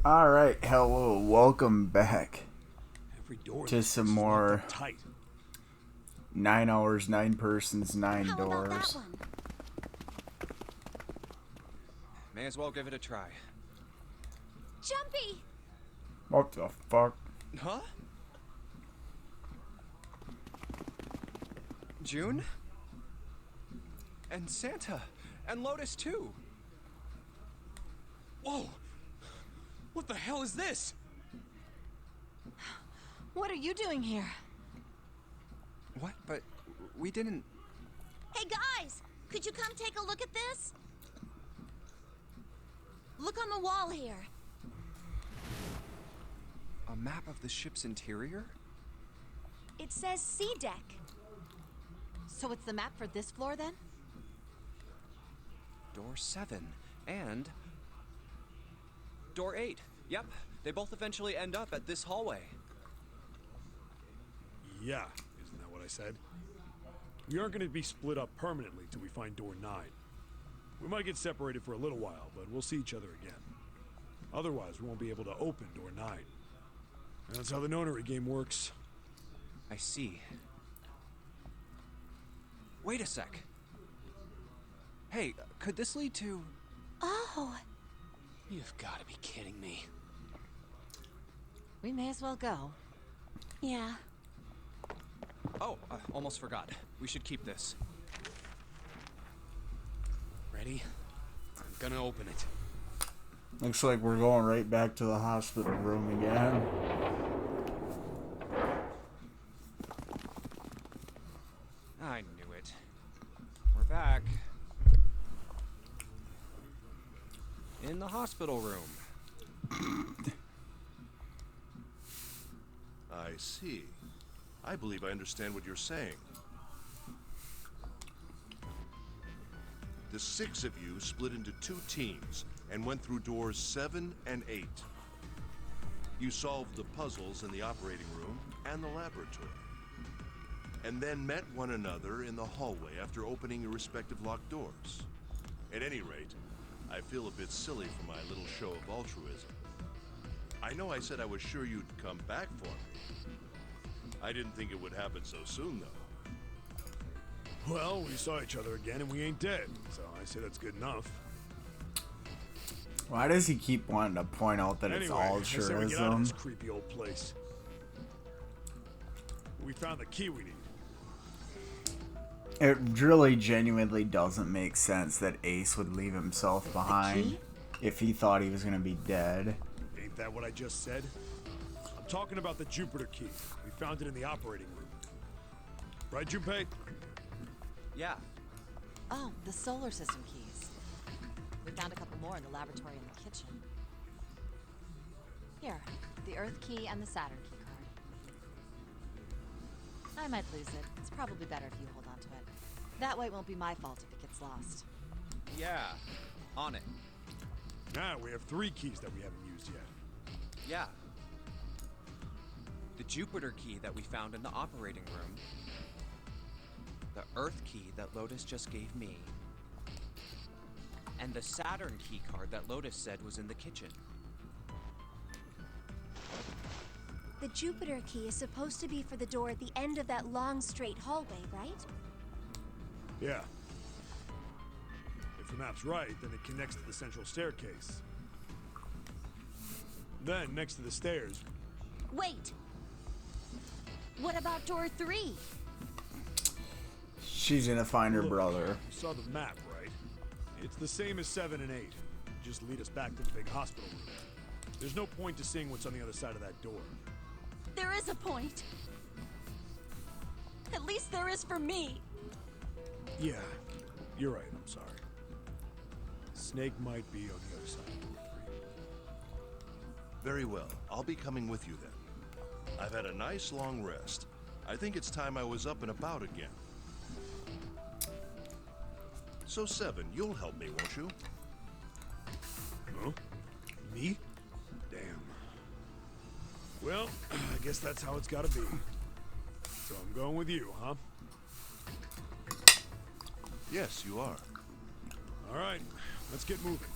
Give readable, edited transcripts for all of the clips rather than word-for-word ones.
All right, hello, welcome back Every door to some is locked more up tight. 9 hours, 9 persons, nine How about that doors. one? May as well give it a try. Jumpy! What the fuck? Huh? June? And Santa. And Lotus, too. Whoa! What the hell is this? What are you doing here? What? But we didn't... Hey guys! Could you come take a look at this? Look on the wall here. A map of the ship's interior? It says C deck. So it's the map for this floor then? Door 7. And... Door 8. Yep, they both eventually end up at this hallway. Yeah, isn't that what I said? We aren't going to be split up permanently till we find door 9. We might get separated for a little while, but we'll see each other again. Otherwise, we won't be able to open door 9. And that's how the nonary game works. I see. Wait a sec. Hey, could this lead to... Oh, You've got to be kidding me. we may as well go. Yeah. Oh, almost forgot. We should keep this. Ready? I'm gonna open it. Looks like we're going right back to the hospital room again. I knew it. We're back. In the hospital room. I see. I believe I understand what you're saying. The 6 of you split into 2 teams and went through doors 7 and 8. You solved the puzzles in the operating room and the laboratory, and then met one another in the hallway after opening your respective locked doors. At any rate, I feel a bit silly for my little show of altruism. I know I said I was sure you'd come back for me. I didn't think it would happen so soon, though. Well, we saw each other again and we ain't dead, so I say that's good enough. Why does he keep wanting to point out that it's Anyway, I say we get out of altruism? this creepy old place. We found the key we need. It really genuinely doesn't make sense that Ace would leave himself behind key? if he thought he was going to be dead. Ain't that what I just said? I'm talking about the Jupiter key. We found it in the operating room. Right, Junpei? Yeah. Oh, the solar system keys. We found a couple more in the laboratory and the kitchen. Here, the Earth key and the Saturn key card. I might lose it. It's probably better if you hold on to it. That way it won't be my fault if it gets lost. Yeah. On it. Now we have 3 keys that we haven't used yet. Yeah. The Jupiter key that we found in the operating room. The Earth key that Lotus just gave me. And the Saturn key card that Lotus said was in the kitchen. The Jupiter key is supposed to be for the door at the end of that long, straight hallway, right? Yeah. If the map's right, then it connects to the central staircase. Then, next to the stairs, Wait! What about door 3? She's going to find her look, brother. you saw the map, right? It's the same as 7 and 8. Just lead us back to the big hospital room. There's no point to seeing what's on the other side of that door. There is a point. At least there is for me. Yeah, you're right, I'm sorry. Snake might be on the other side of door 3. Very well. I'll be coming with you then. I've had a nice long rest. I think it's time I was up and about again. So 7, you'll help me, won't you? Huh? Me? Damn. Well, I guess that's how it's gotta be. So I'm going with you, huh? Yes, you are. All right, let's get moving.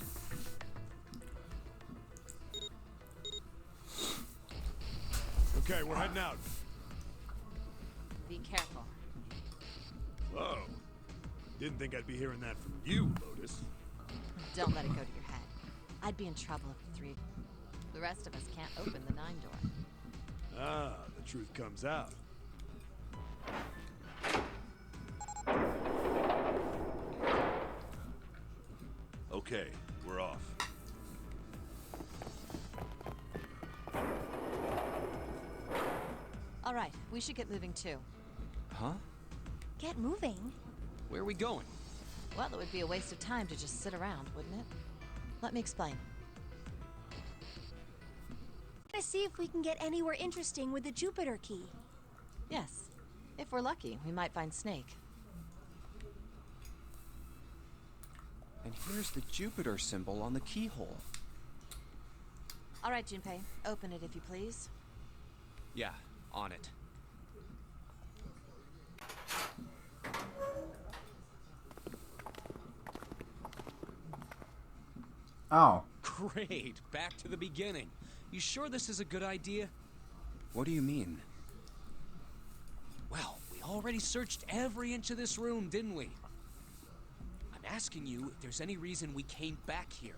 Okay, we're heading out. Be careful. Whoa. Didn't think I'd be hearing that from you, Lotus. Don't let it go to your head. I'd be in trouble if the three. The rest of us can't open the 9 door. Ah, the truth comes out. Okay, we're off. All right, we should get moving too. Huh? Get moving. Where are we going? Well, it would be a waste of time to just sit around, wouldn't it? Let me explain. To see if we can get anywhere interesting with the Jupiter key. Yes. If we're lucky, we might find Snake. And here's the Jupiter symbol on the keyhole. All right, Junpei, open it if you please. Yeah, on it. Oh. Great, back to the beginning. You sure this is a good idea? What do you mean? Well, we already searched every inch of this room, didn't we? I'm asking you if there's any reason we came back here.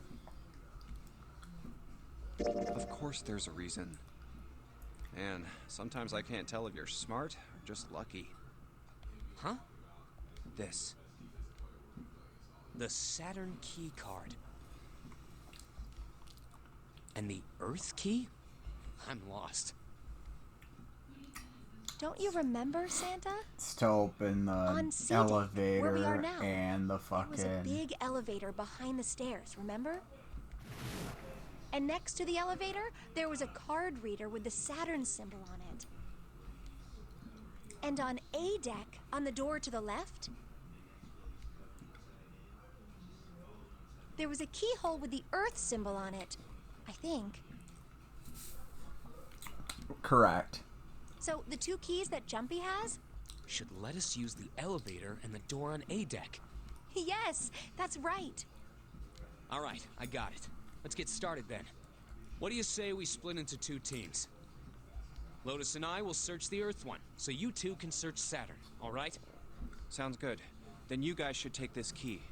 Of course there's a reason. And sometimes I can't tell if you're smart or just lucky. Huh? This. The Saturn key card. And the Earth key? I'm lost. Don't you remember, Santa? It's to open the On C deck, where we are elevator now. and the There was a fucking... big elevator behind the stairs, remember? And next to the elevator, there was a card reader with the Saturn symbol on it. And on A deck, on the door to the left, there was a keyhole with the Earth symbol on it, I think. Correct. So the 2 keys that Jumpy has? Should let us use the elevator and the door on A deck. Yes, that's right. All right, I got it. Let's get started then. What do you say we split into 2 teams? Lotus and I will search the Earth one, so you 2 can search Saturn, all right? Sounds good. Then you guys should take this key.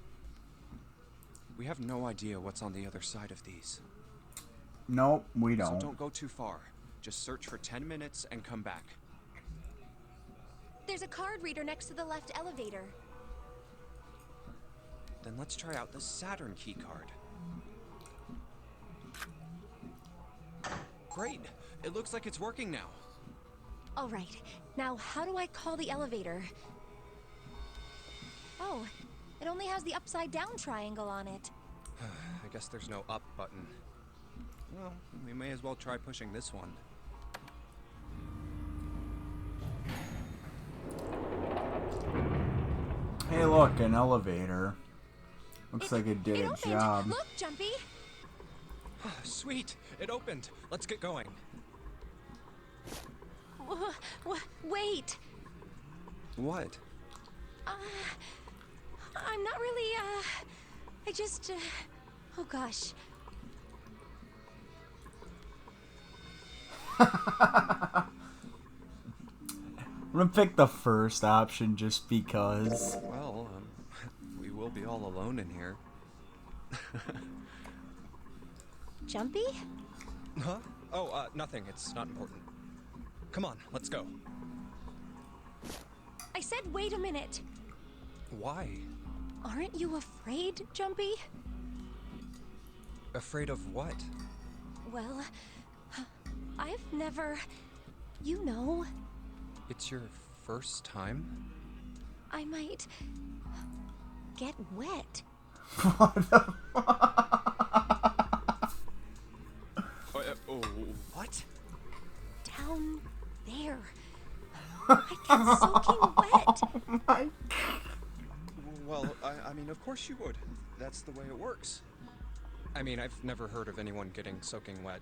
We have no idea what's on the other side of these. Nope, we So don't. don't go too far. Just search for 10 minutes and come back. There's a card reader next to the left elevator. Then let's try out the Saturn key card. Great! It looks like it's working now. All right, now how do I call the elevator? Oh, it only has the upside down triangle on it. I guess there's no up button. Well, we may as well try pushing this one. Hey, look, an elevator. Looks like it did It its opened. job. Look, Jumpy. Sweet! It opened! Let's get going. Wait. What? I'm not really, I just, oh gosh. I'm gonna pick the first option just because. Well, we will be all alone in here. Jumpy? Huh? Oh, nothing. It's not important. Come on, let's go. I said wait a minute. Why? Aren't you afraid, Jumpy? Afraid of what? Well, I've never, you know, It's your first time? I might get wet. What the What? Down there. I get soaking wet. my... Well, I mean, of course you would. That's the way it works. I mean, I've never heard of anyone getting soaking wet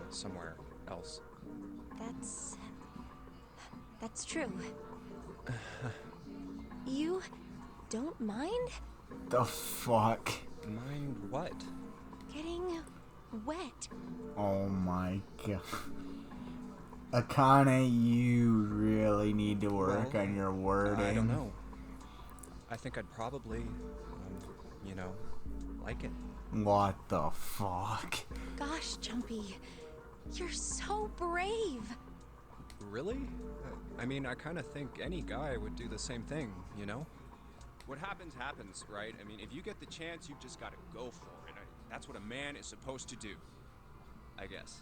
somewhere else. That's true. You don't mind The fuck? Mind what? getting wet? Oh my god. Akane, you really need to work Well, on your wording. I don't know. I think I'd probably, you know, like it. What the fuck? Gosh, Jumpy, you're so brave. Really? I mean, I kind of think any guy would do the same thing, you know? What happens, happens, right? I mean, if you get the chance, you've just got to go for it. That's what a man is supposed to do. I guess.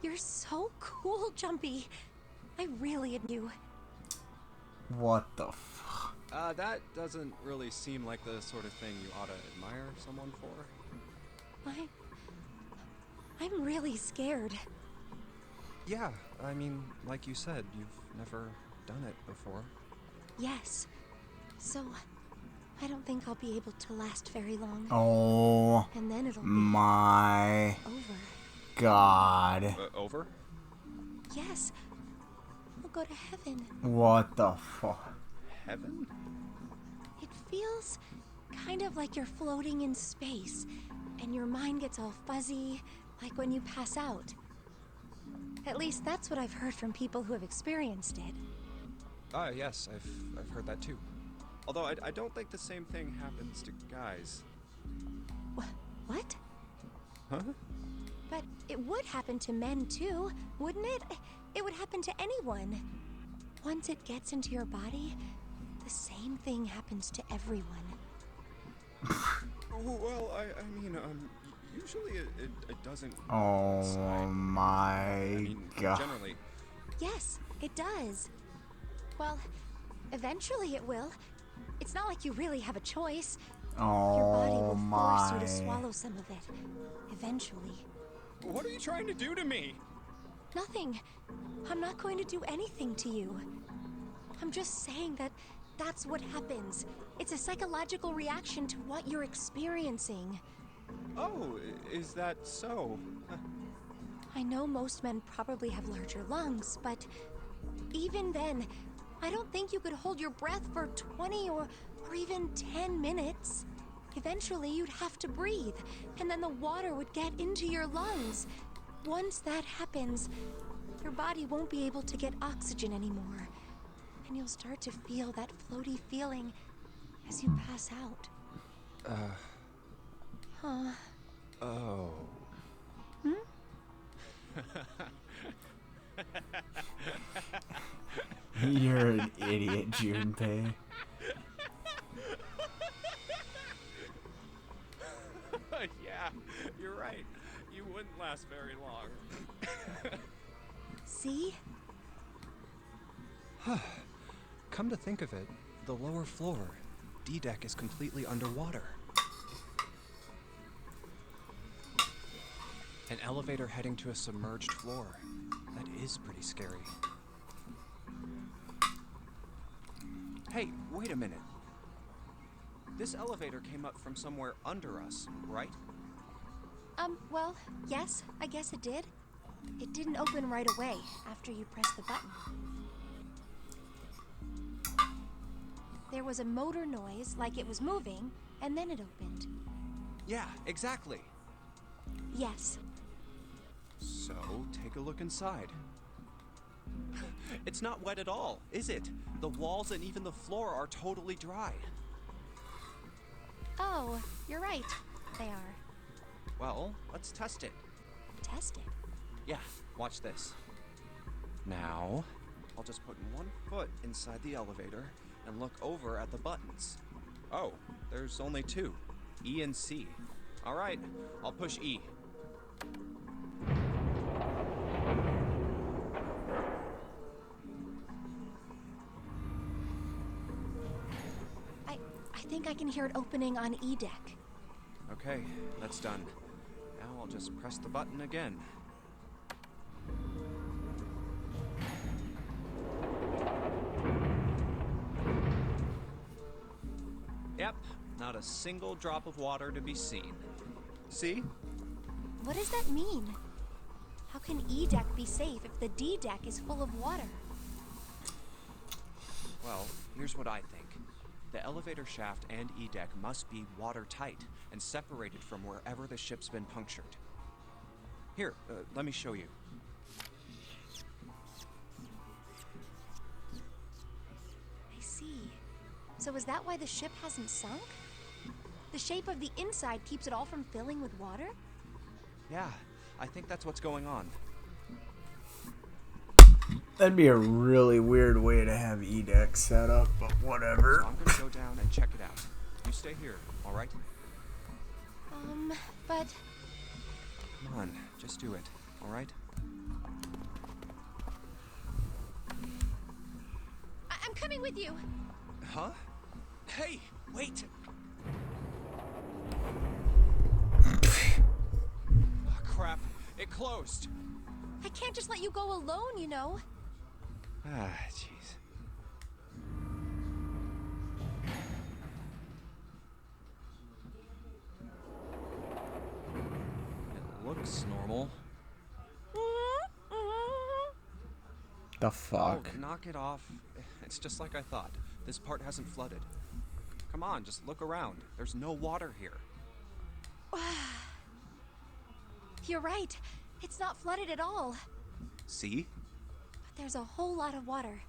You're so cool, Jumpy. I really admire you. What the fuck? That doesn't really seem like the sort of thing you ought to admire someone for. I'm really scared. Yeah, I mean, like you said, you've never done it before. Yes. So, I don't think I'll be able to last very long. Oh And then it'll be my over. god. Over? Yes. I'll go to heaven. What the fuck? Heaven? It feels kind of like you're floating in space, and your mind gets all fuzzy, like when you pass out. At least that's what I've heard from people who have experienced it. Yes, I've heard that too. Although I don't think the same thing happens to guys. What? Huh? But it would happen to men too, wouldn't it? It would happen to anyone. Once it gets into your body, the same thing happens to everyone. Well, I mean, usually it doesn't. Oh inside. my I mean, god. generally. Yes, it does. Well, eventually it will. It's not like you really have a choice. Your body Oh will force my. you to swallow some of it. Eventually. What are you trying to do to me? Nothing. I'm not going to do anything to you. I'm just saying that that's what happens. It's a psychological reaction to what you're experiencing. Oh, is that so? I know most men probably have larger lungs, but even then, I don't think you could hold your breath for 20 or even 10 minutes. Eventually, you'd have to breathe, and then the water would get into your lungs. Once that happens, your body won't be able to get oxygen anymore, and you'll start to feel that floaty feeling as you pass out. Oh. You're an idiot, Junpei. Yeah, you're right. You wouldn't last very long. See? Come to think of it, the lower floor, D-deck is completely underwater. An elevator heading to a submerged floor. That is pretty scary. Hey, wait a minute. This elevator came up from somewhere under us, right? Well, yes, I guess it did. It didn't open right away after you pressed the button. There was a motor noise, like it was moving, and then it opened. Yeah, exactly. Yes. So, take a look inside. It's not wet at all, is it? The walls and even the floor are totally dry. Oh, you're right. They are. Well, let's test it. Tested. Yeah, watch this. Now, I'll just put one foot inside the elevator and look over at the buttons. Oh, there's only two, E and C. All right, I'll push E. I think I can hear it opening on E deck. Okay, that's done. Now I'll just press the button again. Yep, not a single drop of water to be seen. See? What does that mean? How can E deck be safe if the D deck is full of water? Well, here's what I think. The elevator shaft and E-deck must be watertight and separated from wherever the ship's been punctured. Here, let me show you. So is that why the ship hasn't sunk? The shape of the inside keeps it all from filling with water? Yeah, I think that's what's going on. That'd be a really weird way to have Edek set up, but whatever. So I'm gonna go down and check it out. You stay here, all right? But Come on, just do it, all right? I'm coming with you. Huh? Hey, wait! Oh, crap, it closed. I can't just let you go alone, you know. Ah, jeez. It looks normal. The fuck? Oh, knock it off. It's just like I thought. This part hasn't flooded. Come on, just look around. There's no water here. You're right. It's not flooded at all. See? But there's a whole lot of water.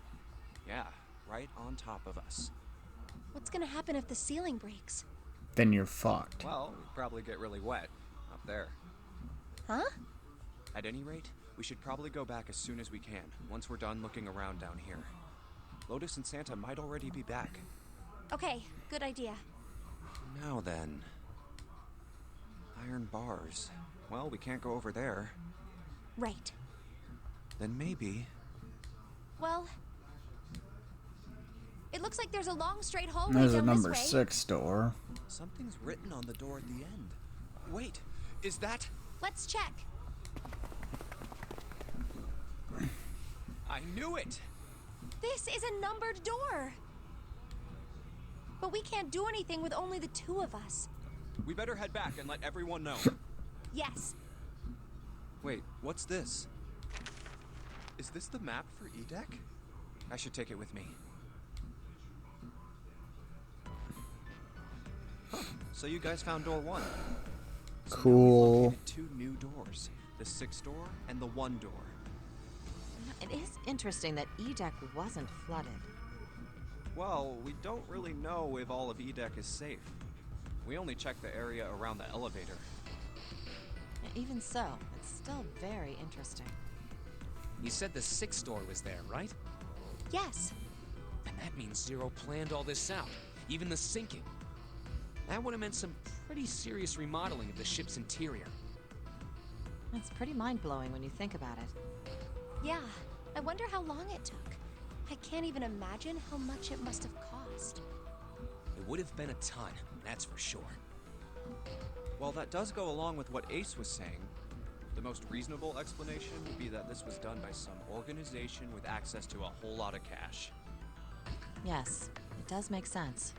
Yeah, right on top of us. What's gonna happen if the ceiling breaks? Then you're fucked. Well, we'd probably get really wet up there. Huh? At any rate, we should probably go back as soon as we can, once we're done looking around down here. Lotus and Santa might already be back. Okay, good idea. Now then. Iron bars. Well, we can't go over there. Right. Then maybe... Well, it looks like there's a long straight hallway There's a down number this way. 6 door. Something's written on the door at the end. Wait, is that... Let's check. I knew it! This is a numbered door. But we can't do anything with only the two of us. We better head back and let everyone know. Yes. Wait, what's this? Is this the map for Edek? I should take it with me. Huh, so you guys found door 1. So now we've Cool. located 2 new doors. The 6th door and the 1 door. It is interesting that Edek wasn't flooded. Well, we don't really know if all of Edek is safe. We only checked the area around the elevator. Even so, it's still very interesting. You said the 6th door was there, right? Yes. And that means Zero planned all this out, even the sinking. That would have meant some pretty serious remodeling of the ship's interior. It's pretty mind-blowing when you think about it. Yeah. I wonder how long it took. I can't even imagine how much it must have cost. It would have been a ton, that's for sure. Well, that does go along with what Ace was saying. The most reasonable explanation would be that this was done by some organization with access to a whole lot of cash. Yes, it does make sense.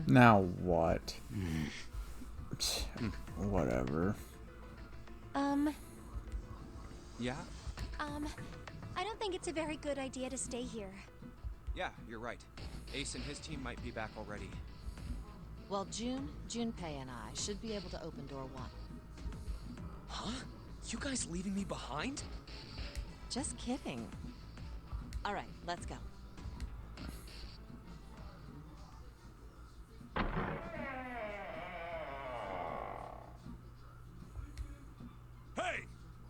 Now what? Whatever. Yeah? I don't think it's a very good idea to stay here. Yeah, you're right. Ace and his team might be back already. Well, Junpei and I should be able to open door 1. Huh? You guys leaving me behind? Just kidding. All right, let's go. Hey!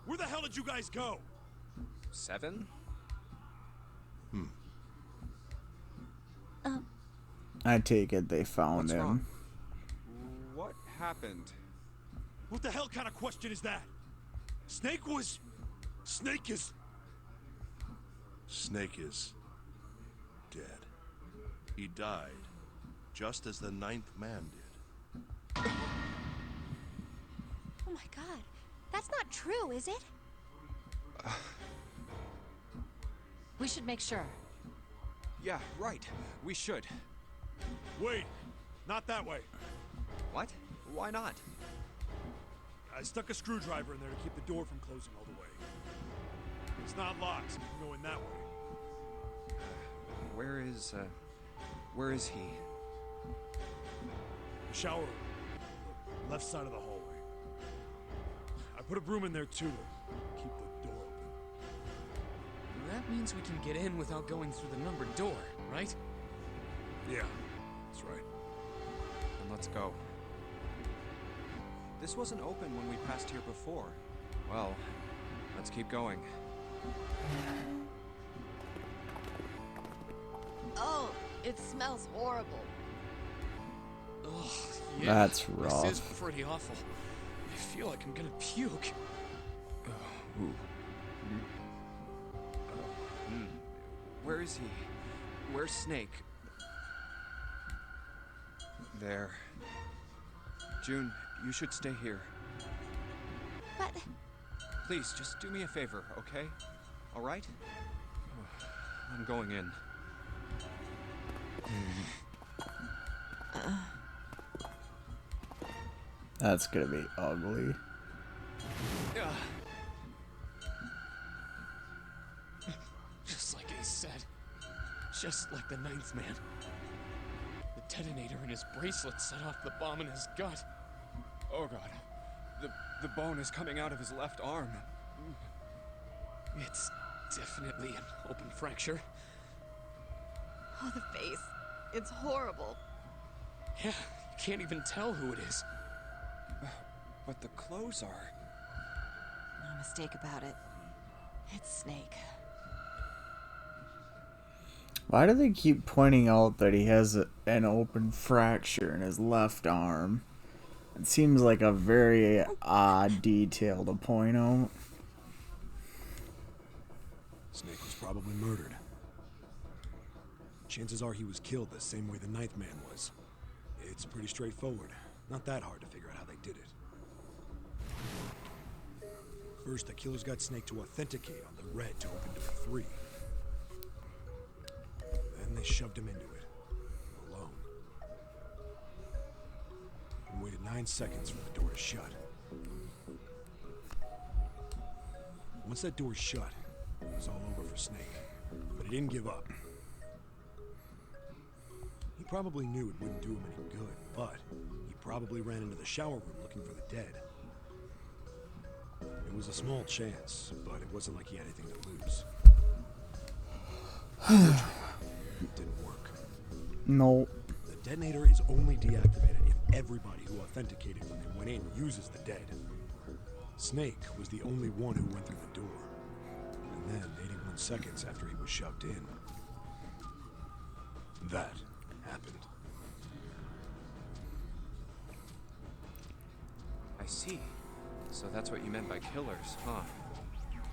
Where the hell did you guys go? 7? I take it they found What's him. wrong? What happened? What the hell kind of question is that? Snake is... Snake is dead. He died, just as the 9th man did. Oh my god. That's not true, is it? We should make sure. Yeah, right. We should. Wait, not that way. What? Why not? I stuck a screwdriver in there to keep the door from closing all the way. It's not locked, so we can go in that way. Where is he? The shower room. The left side of the hallway. I put a broom in there too to keep the door open. That means we can get in without going through the numbered door, right? Yeah, that's right. Then let's go. This wasn't open when we passed here before. Well, let's keep going. Oh, it smells horrible. Ugh, yeah. That's rough. This is pretty awful. I feel like I'm gonna puke. Where is he? Where's Snake? There. June, you should stay here. But Please, just do me a favor, okay? All right? I'm going in. That's gonna be ugly. Just like Ace said. Just like the Ninth Man. The detonator in his bracelet set off the bomb in his gut. Oh god. The bone is coming out of his left arm. It's definitely an open fracture. Oh, the face. It's horrible. Yeah, you can't even tell who it is. But the clothes are. No mistake about it. It's Snake. Why do they keep pointing out that he has an open fracture in his left arm? It seems like a very odd detail to point out. Snake was probably murdered. Chances are he was killed the same way the Ninth Man was. It's pretty straightforward. Not that hard to figure out how they did it. First, the killers got Snake to authenticate on the red to open door 3. Then they shoved him into it, alone. And waited 9 seconds for the door to shut. Once that door shut, it was all over for Snake. But he didn't give up. He probably knew it wouldn't do him any good, but he probably ran into the shower room looking for the dead. It was a small chance, but it wasn't like he had anything to lose. It didn't work. No. The detonator is only deactivated if everybody who authenticated when they went in uses the dead. Snake was the only one who went through the door. And then, 81 seconds after he was shoved in, that happened. I see. So that's what you meant by killers, huh?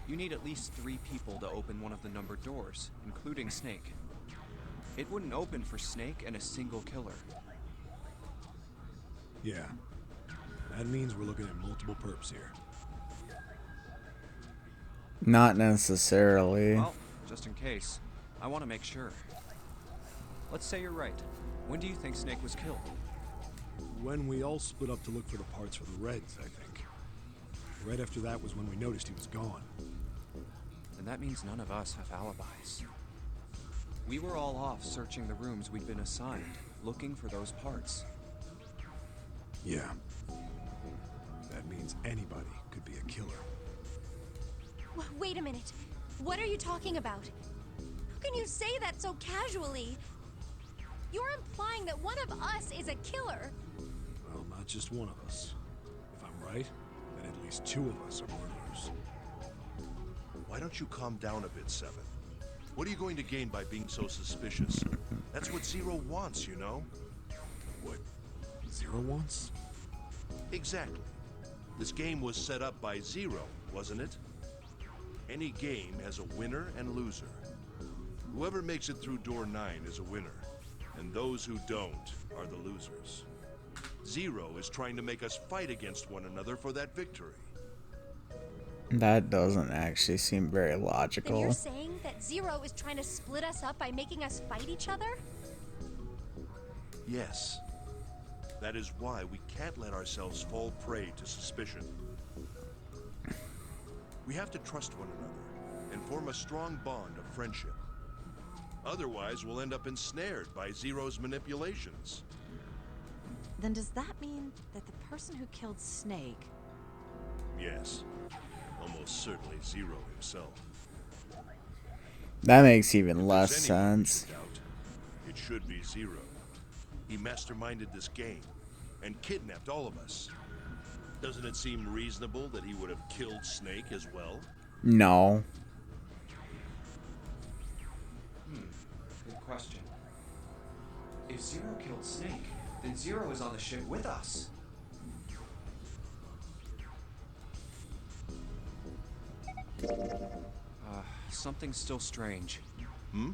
You need at least 3 people to open one of the numbered doors, including Snake. It wouldn't open for Snake and a single killer. Yeah. That means we're looking at multiple perps here. Not necessarily. Well, just in case, I want to make sure. Let's say you're right. When do you think Snake was killed? When we all split up to look for the parts for the Reds, I think. Right after that was when we noticed he was gone. Then that means none of us have alibis. We were all off searching the rooms we'd been assigned, looking for those parts. Yeah. That means anybody could be a killer. wait a minute. What are you talking about? How can you say that so casually? You're implying that one of us is a killer. Well, not just one of us. If I'm right, then at least 2 of us are murderers. Why don't you calm down a bit, Seven? What are you going to gain by being so suspicious? That's what Zero wants, you know? What Zero wants? Exactly. This game was set up by Zero, wasn't it? Any game has a winner and loser. Whoever makes it through door 9 is a winner, and those who don't are the losers. Zero is trying to make us fight against one another for that victory. That doesn't actually seem very Then logical. you're saying that Zero is trying to split us up by making us fight each other? Yes. That is why we can't let ourselves fall prey to suspicion. We have to trust one another and form a strong bond of friendship. Otherwise, we'll end up ensnared by Zero's manipulations. Then does that mean that the person who killed Snake... Yes. Almost certainly Zero himself. That makes even If less there's anyone we sense. should doubt, it should be Zero. He masterminded this game and kidnapped all of us. Doesn't it seem reasonable that he would have killed Snake as well? No. Good question. If Zero killed Snake, then Zero is on the ship with us. Something's still strange. Hmm?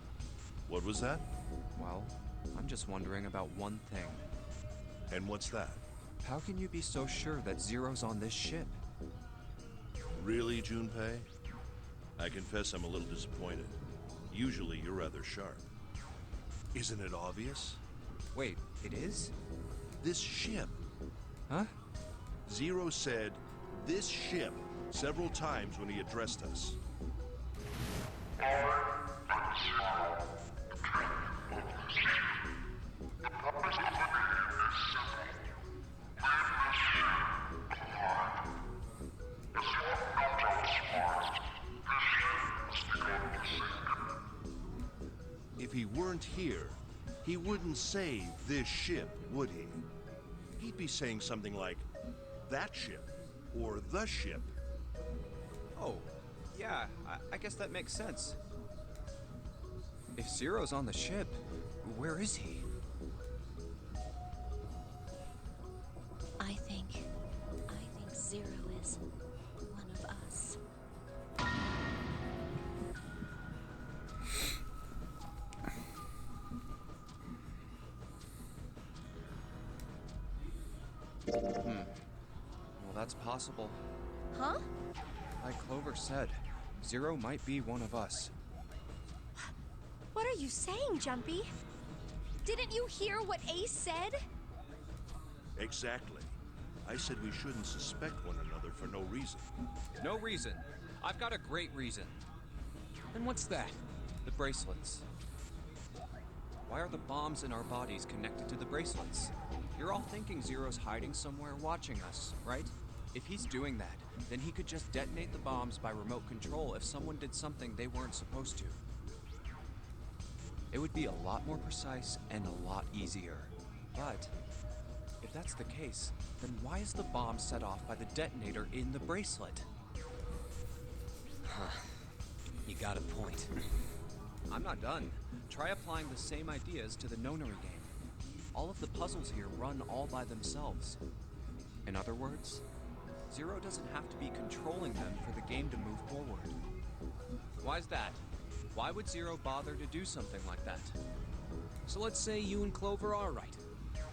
What was that? Well, I'm just wondering about one thing. And what's that? How can you be so sure that Zero's on this ship? Really, Junpei? I confess I'm a little disappointed. Usually you're rather sharp. Isn't it obvious? Wait, it is? This ship. Huh? Zero said, "this ship," several times when he addressed us. If he weren't here, he wouldn't say this ship, would he? He'd be saying something like, that ship, or the ship. Oh, yeah, I guess that makes sense. If Zero's on the ship, where is he? I think Zero is one of us. Well, that's possible. Huh? Like Clover said, Zero might be one of us. What are you saying, Jumpy? Didn't you hear what Ace said? Exactly. I said we shouldn't suspect one another for no reason. No reason. I've got a great reason. And what's that? The bracelets. Why are the bombs in our bodies connected to the bracelets? You're all thinking Zero's hiding somewhere watching us, right? If he's doing that, then he could just detonate the bombs by remote control if someone did something they weren't supposed to. It would be a lot more precise and a lot easier. But if that's the case, then why is the bomb set off by the detonator in the bracelet? You got a point. I'm not done. Try applying the same ideas to the Nonary game. All of the puzzles here run all by themselves. In other words, Zero doesn't have to be controlling them for the game to move forward. Why's that? Why would Zero bother to do something like that? So let's say you and Clover are right.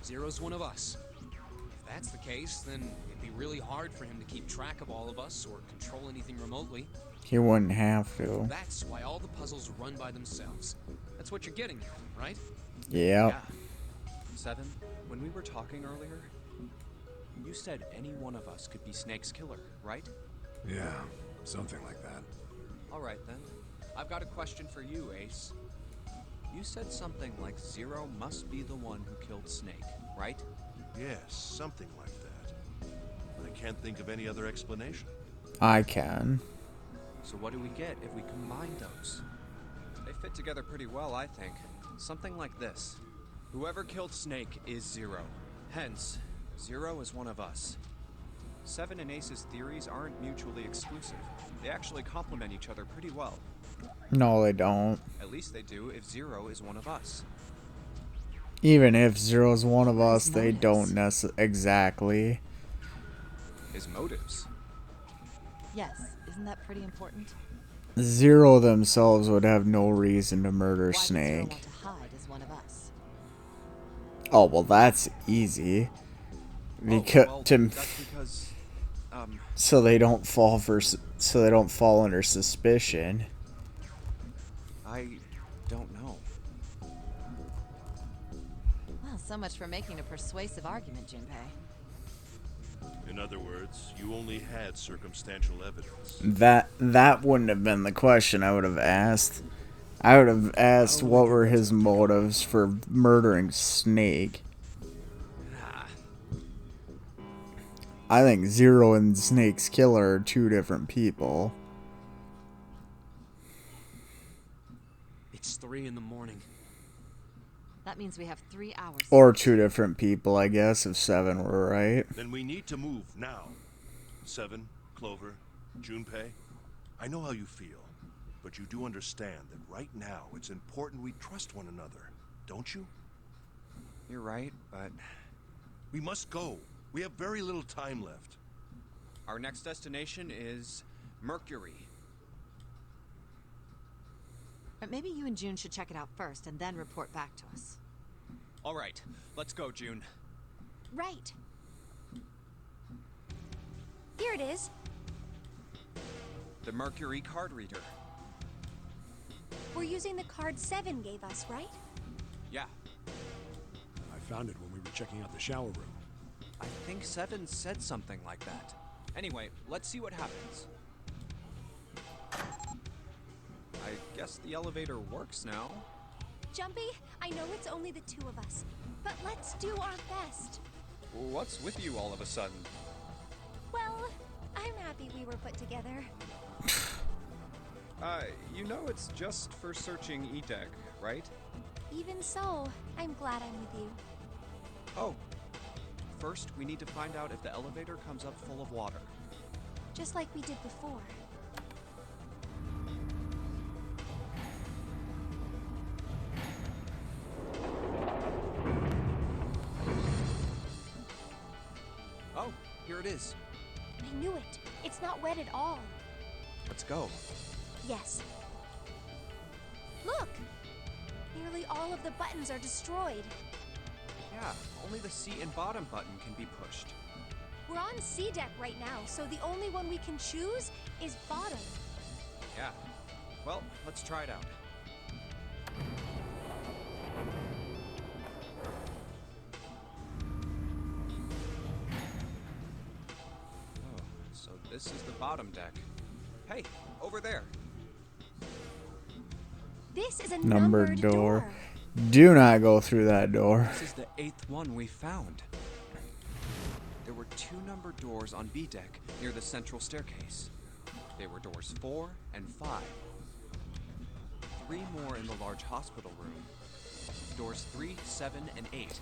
Zero's one of us. If that's the case, then it'd be really hard for him to keep track of all of us or control anything remotely. He wouldn't have to. That's why all the puzzles run by themselves. That's what you're getting at, right? Yep. Yeah. Seven, when we were talking earlier, you said any one of us could be Snake's killer, right? Yeah, something like that. All right then. I've got a question for you, Ace. You said something like Zero must be the one who killed Snake, right? Yes, something like that. I can't think of any other explanation. I can. So what do we get if we combine those? They fit together pretty well, I think. Something like this. Whoever killed Snake is Zero. Hence, Zero is one of us. Seven and Ace's theories aren't mutually exclusive. They actually complement each other pretty well. No, they don't. At least they do if Zero is one of us. Even if Zero's one of us, His they motives. don't necessarily. Exactly. His motives. Yes, isn't that pretty important? Zero themselves would have no reason to murder Why would Zero Snake. want to hide as one of us? Oh, well, that's easy. That's because, So they don't fall under suspicion. I don't know. Well, so much for making a persuasive argument, Junpei. In other words, you only had circumstantial evidence. That wouldn't have been the question I would have asked. I would have asked what were his motives for murdering Snake. I think Zero and Snake's killer are two different people. It's 3 in the morning. That means we have 3 hours. Or 2 different people, I guess, if 7 were right. Then we need to move now. Seven, Clover, Junpei, I know how you feel, but you do understand that right now it's important we trust one another, don't you? You're right, but We must go. We have very little time left. our next destination is Mercury. But maybe you and June should check it out first and then report back to us. All right, let's go, June. Right. Here it is. The Mercury card reader. We're using the card 7 gave us, right? Yeah, I found it when we were checking out the shower room. I think 7 said something like that. Anyway, let's see what happens. I guess the elevator works now. Jumpy, I know it's only the 2 of us, but let's do our best. What's with you all of a sudden? Well, I'm happy we were put together. You know it's just for searching E-Deck, right? Even so, I'm glad I'm with you. Oh. First, we need to find out if the elevator comes up full of water. Just like we did before. Oh, here it is. I knew it. It's not wet at all. Let's go. Yes. Look! Nearly all of the buttons are destroyed. Yeah, only the seat and bottom button can be pushed. We're on C deck right now, so the only one we can choose is bottom. Yeah. Well, let's try it out. Oh, so this is the bottom deck. Hey, over there. This is a Numbered numbered door. Do not go through that door. This is the 8th one we found. There were 2 numbered doors on B deck near the central staircase. They were doors 4 and 5. 3 more in the large hospital room. Doors 3, 7, and 8.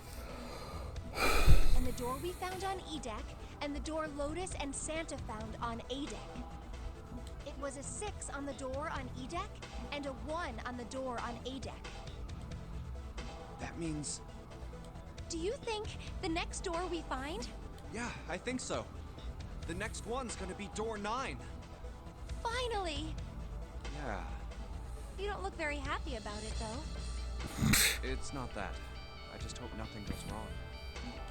And the door we found on E deck, and the door Lotus and Santa found on A deck. It was a 6 on the door on E deck, and a 1 on the door on A deck. That means... Do you think the next door we find? Yeah, I think so. The next one's gonna be door 9. Finally! Yeah, You don't look very happy about it, though. it's not that. I just hope nothing goes wrong.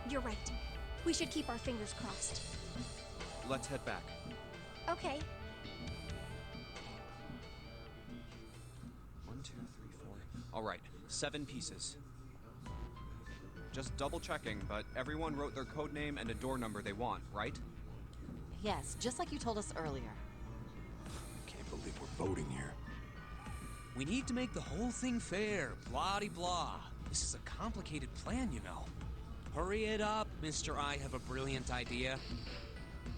You're right. We should keep our fingers crossed. Let's head back. Okay. 1, 2, 3, 4. All right, 7 pieces. Just double checking, but everyone wrote their code name and a door number they want, right? Yes, just like you told us earlier. Can't believe we're voting here. We need to make the whole thing fair, blah-de-blah. This is a complicated plan, you know. Hurry it up, Mr. I have a brilliant idea.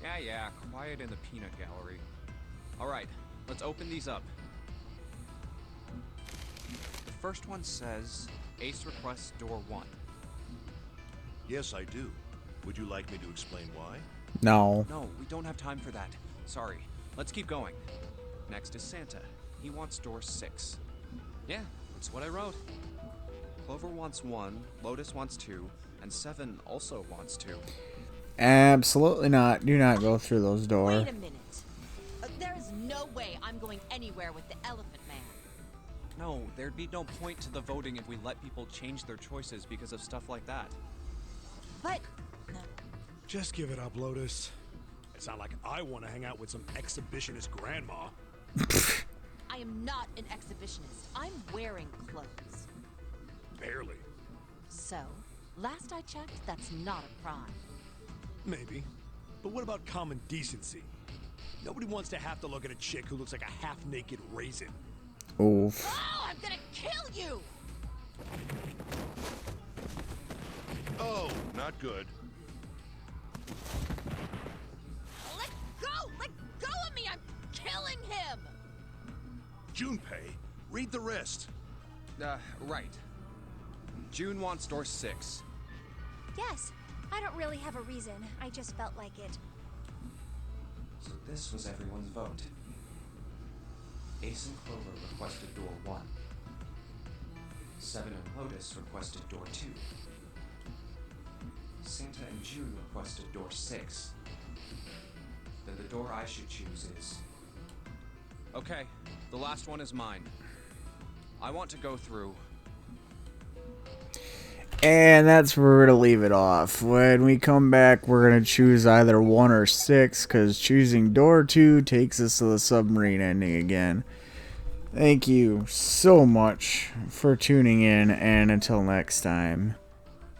Yeah, quiet in the peanut gallery. All right, let's open these up. The first one says, Ace requests door 1. Yes, I do. Would you like me to explain why? No. No, we don't have time for that. Sorry. Let's keep going. Next is Santa. He wants door 6. Yeah, that's what I wrote. Clover wants 1, Lotus wants 2, and 7 also wants 2. Absolutely not. Do not go through those doors. Wait a minute. There is no way I'm going anywhere with the Elephant Man. No, there'd be no point to the voting if we let people change their choices because of stuff like that. But Just give it up, Lotus. It's not like I want to hang out with some exhibitionist grandma. I am not an exhibitionist. I'm wearing clothes. Barely. So, last I checked, that's not a crime. Maybe. But what about common decency? Nobody wants to have to look at a chick who looks like a half-naked raisin. Oof. Oh, I'm gonna kill you! Oh, not good. Let go! Let go of me! I'm killing him! Junpei, read the rest. Right. June wants door 6. Yes, I don't really have a reason. I just felt like it. So this was everyone's vote. Ace and Clover requested door 1. Seven and Lotus requested door 2. Santa and June requested door 6. Then the door I should choose is... Okay, the last one is mine. I want to go through... And that's where we're going to leave it off. When we come back, we're going to choose either 1 or 6, because choosing door 2 takes us to the submarine ending again. Thank you so much for tuning in, and until next time,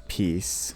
peace.